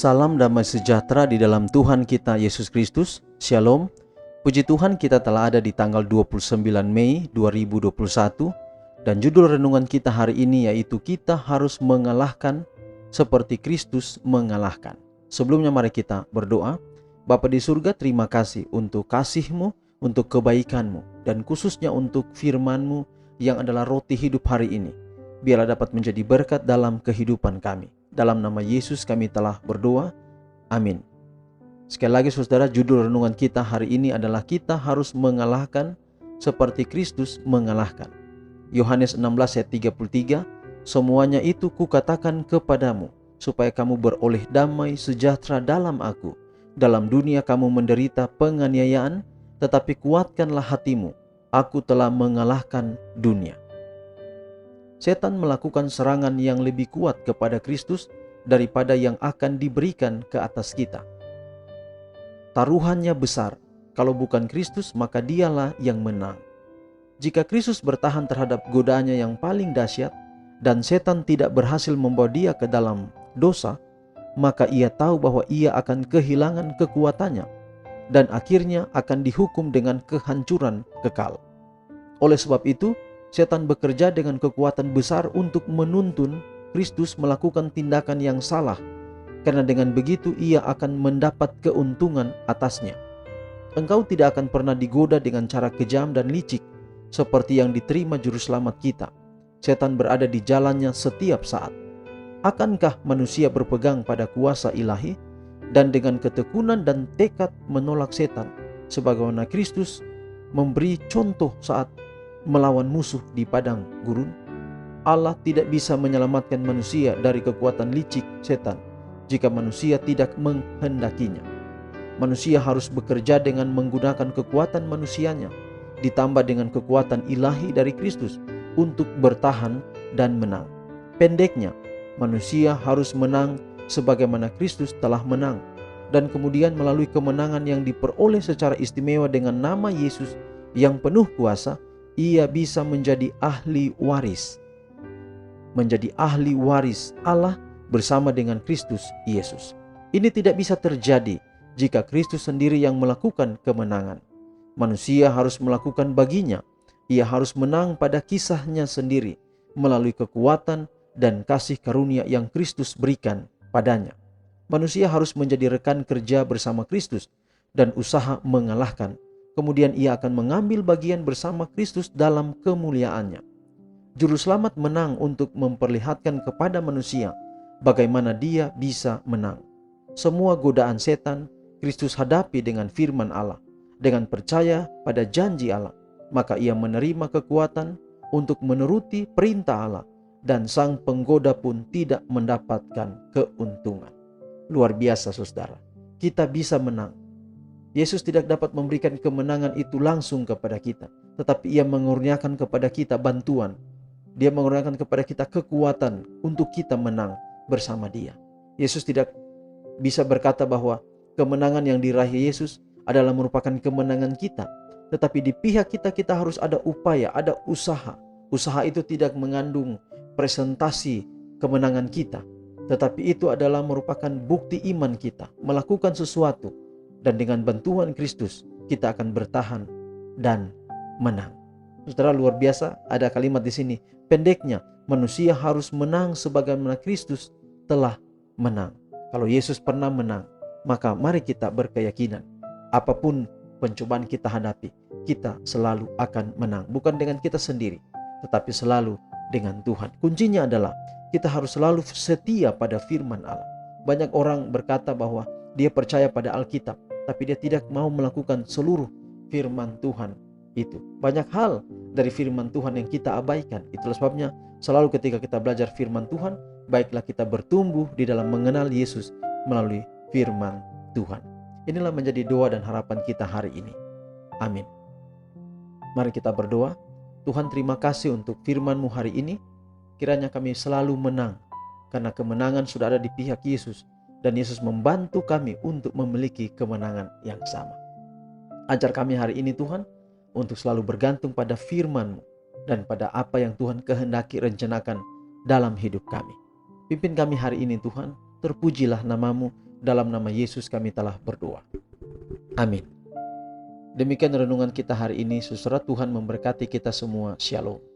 Salam damai sejahtera di dalam Tuhan kita Yesus Kristus. Shalom. Puji Tuhan, kita telah ada di tanggal 29 Mei 2021 dan judul renungan kita hari ini yaitu kita harus mengalahkan seperti Kristus mengalahkan. Sebelumnya mari kita berdoa. Bapa di surga, terima kasih untuk kasih-Mu, untuk kebaikan-Mu, dan khususnya untuk firman-Mu yang adalah roti hidup hari ini. Biarlah dapat menjadi berkat dalam kehidupan kami. Dalam nama Yesus kami telah berdoa. Amin. Sekali lagi saudara, judul renungan kita hari ini adalah kita harus mengalahkan seperti Kristus mengalahkan. Yohanes 16 ayat 33, semuanya itu kukatakan kepadamu, supaya kamu beroleh damai sejahtera dalam aku. Dalam dunia kamu menderita penganiayaan, tetapi kuatkanlah hatimu, aku telah mengalahkan dunia. Setan melakukan serangan yang lebih kuat kepada Kristus daripada yang akan diberikan ke atas kita. Taruhannya besar. Kalau bukan Kristus, maka dialah yang menang. Jika Kristus bertahan terhadap godaannya yang paling dahsyat dan setan tidak berhasil membawa dia ke dalam dosa, maka ia tahu bahwa ia akan kehilangan kekuatannya dan akhirnya akan dihukum dengan kehancuran kekal. Oleh sebab itu, setan bekerja dengan kekuatan besar untuk menuntun Kristus melakukan tindakan yang salah, karena dengan begitu ia akan mendapat keuntungan atasnya. Engkau tidak akan pernah digoda dengan cara kejam dan licik seperti yang diterima juru selamat kita. Setan berada di jalannya setiap saat. Akankah manusia berpegang pada kuasa ilahi dan dengan ketekunan dan tekad menolak setan, sebagaimana Kristus memberi contoh saat melawan musuh di padang gurun? Allah tidak bisa menyelamatkan manusia dari kekuatan licik setan jika manusia tidak menghendakinya. Manusia harus bekerja dengan menggunakan kekuatan manusianya ditambah dengan kekuatan ilahi dari Kristus untuk bertahan dan menang. Pendeknya, manusia harus menang sebagaimana Kristus telah menang, dan kemudian melalui kemenangan yang diperoleh secara istimewa dengan nama Yesus yang penuh kuasa, ia bisa menjadi ahli waris. Menjadi ahli waris Allah bersama dengan Kristus Yesus. Ini tidak bisa terjadi jika Kristus sendiri yang melakukan kemenangan. Manusia harus melakukan baginya. Ia harus menang pada kisahnya sendiri melalui kekuatan dan kasih karunia yang Kristus berikan padanya. Manusia harus menjadi rekan kerja bersama Kristus dan usaha mengalahkan. Kemudian ia akan mengambil bagian bersama Kristus dalam kemuliaannya. Juru selamat menang untuk memperlihatkan kepada manusia bagaimana dia bisa menang. Semua godaan setan Kristus hadapi dengan firman Allah. Dengan percaya pada janji Allah, maka ia menerima kekuatan untuk menuruti perintah Allah, dan sang penggoda pun tidak mendapatkan keuntungan. Luar biasa saudara, kita bisa menang. Yesus tidak dapat memberikan kemenangan itu langsung kepada kita, tetapi ia mengurniakan kepada kita bantuan. Dia mengurniakan kepada kita kekuatan untuk kita menang bersama dia. Yesus tidak bisa berkata bahwa kemenangan yang diraih Yesus adalah merupakan kemenangan kita, tetapi di pihak kita, kita harus ada upaya, ada usaha. Usaha itu tidak mengandung presentasi kemenangan kita, tetapi itu adalah merupakan bukti iman kita melakukan sesuatu. Dan dengan bantuan Kristus kita akan bertahan dan menang. Saudara, luar biasa, ada kalimat di sini. Pendeknya, manusia harus menang sebagaimana Kristus telah menang. Kalau Yesus pernah menang, maka mari kita berkeyakinan apapun pencobaan kita hadapi, kita selalu akan menang. Bukan dengan kita sendiri, tetapi selalu dengan Tuhan. Kuncinya adalah kita harus selalu setia pada firman Allah. Banyak orang berkata bahwa dia percaya pada Alkitab, tapi dia tidak mau melakukan seluruh firman Tuhan itu. Banyak hal dari firman Tuhan yang kita abaikan. Itulah sebabnya selalu ketika kita belajar firman Tuhan, baiklah kita bertumbuh di dalam mengenal Yesus melalui firman Tuhan. Inilah menjadi doa dan harapan kita hari ini. Amin. Mari kita berdoa. Tuhan, terima kasih untuk firman-Mu hari ini. Kiranya kami selalu menang, karena kemenangan sudah ada di pihak Yesus, dan Yesus membantu kami untuk memiliki kemenangan yang sama. Ajar kami hari ini Tuhan, untuk selalu bergantung pada firman-Mu dan pada apa yang Tuhan kehendaki rencanakan dalam hidup kami. Pimpin kami hari ini Tuhan, terpujilah nama-Mu Dalam nama Yesus kami telah berdoa. Amin. Demikian renungan kita hari ini. Saudara, Tuhan memberkati kita semua. Shalom.